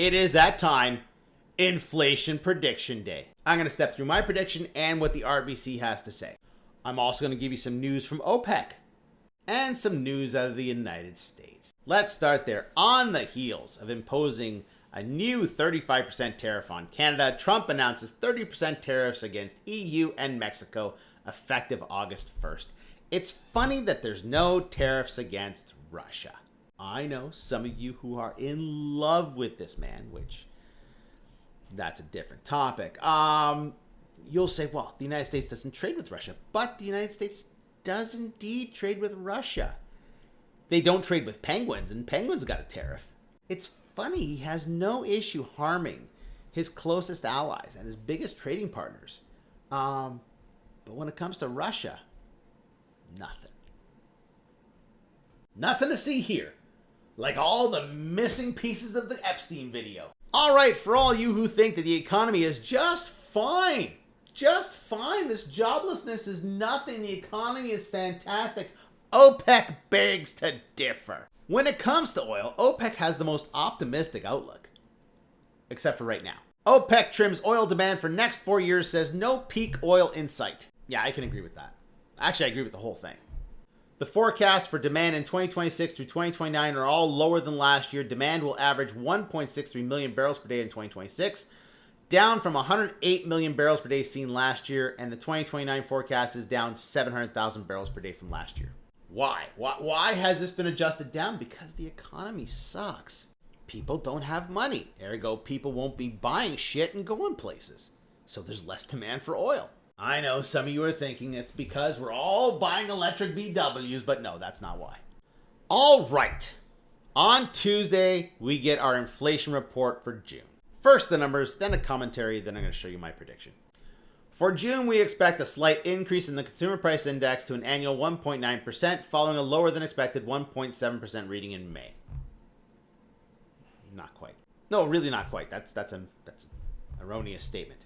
It is that time, inflation prediction day. I'm going to step through my prediction and what the RBC has to say. I'm also going to give you some news from OPEC and some news out of the United States. Let's start there. On the heels of imposing a new 35% tariff on Canada, Trump announces 30% tariffs against EU and Mexico effective August 1st. It's funny that there's no tariffs against Russia. I know some of you who are in love with this man, which that's a different topic. You'll say, well, the United States doesn't trade with Russia, but the United States does indeed trade with Russia. They don't trade with penguins, and penguins got a tariff. It's funny, he has no issue harming his closest allies and his biggest trading partners. But when it comes to Russia, nothing. Nothing to see here. Like all the missing pieces of the Epstein video. All right, for all you who think that the economy is just fine. Just fine. This joblessness is nothing. The economy is fantastic. OPEC begs to differ. When it comes to oil, OPEC has the most optimistic outlook. Except for right now. OPEC trims oil demand for next 4 years, says no peak oil in sight. Yeah, I can agree with that. Actually, I agree with the whole thing. The forecasts for demand in 2026 through 2029 are all lower than last year. Demand will average 1.63 million barrels per day in 2026, down from 108 million barrels per day seen last year, and the 2029 forecast is down 700,000 barrels per day from last year. Why? Why has this been adjusted down? Because the economy sucks. People don't have money. Ergo, people won't be buying shit and going places. So there's less demand for oil. I know some of you are thinking it's because we're all buying electric VWs, but no, that's not why. All right. On Tuesday, we get our inflation report for June. First the numbers, then a commentary, then I'm going to show you my prediction. For June, we expect a slight increase in the Consumer Price Index to an annual 1.9%, following a lower than expected 1.7% reading in May. Not quite. No, really not quite. That's an erroneous statement.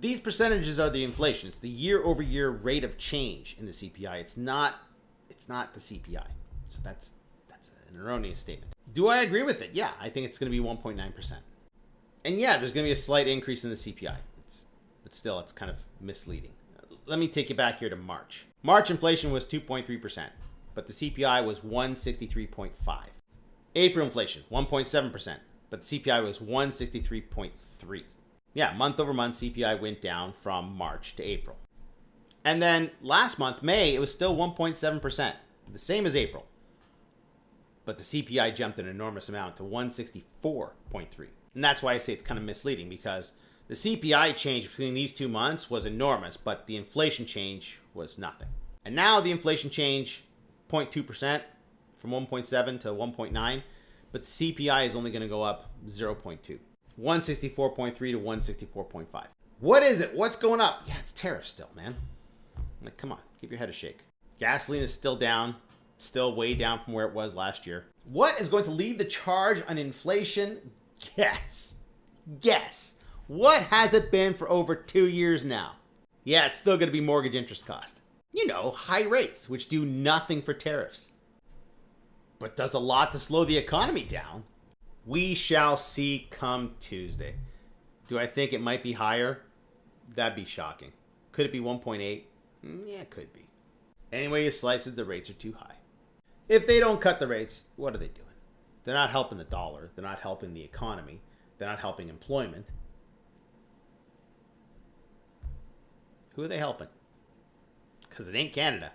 These percentages are the inflation. It's the year-over-year rate of change in the CPI. It's not the CPI. So that's an erroneous statement. Do I agree with it? Yeah, I think it's going to be 1.9%. And yeah, there's going to be a slight increase in the CPI. But still, it's kind of misleading. Let me take you back here to March. March inflation was 2.3%, but the CPI was 163.5. April inflation, 1.7%, but the CPI was 163.3. Yeah, month over month, CPI went down from March to April. And then last month, May, it was still 1.7%, the same as April. But the CPI jumped an enormous amount to 164.3. And that's why I say it's kind of misleading, because the CPI change between these 2 months was enormous, but the inflation change was nothing. And now the inflation change, 0.2% from 1.7 to 1.9, but the CPI is only going to go up 0.2. 164.3 to 164.5. What is it? What's going up? Yeah, it's tariffs still, man. Like, come on, give your head a shake. Gasoline is still down, still way down from where it was last year. What is going to lead the charge on inflation? Guess. What has it been for over 2 years now? Yeah, it's still going to be mortgage interest cost. You know, high rates, which do nothing for tariffs. But does a lot to slow the economy down. We shall see come Tuesday. Do I think it might be higher? That'd be shocking. Could it be 1.8? Yeah, it could be. Anyway you slice it, the rates are too high. If they don't cut the rates, what are they doing? They're not helping the dollar. They're not helping the economy. They're not helping employment. Who are they helping? Because it ain't Canada.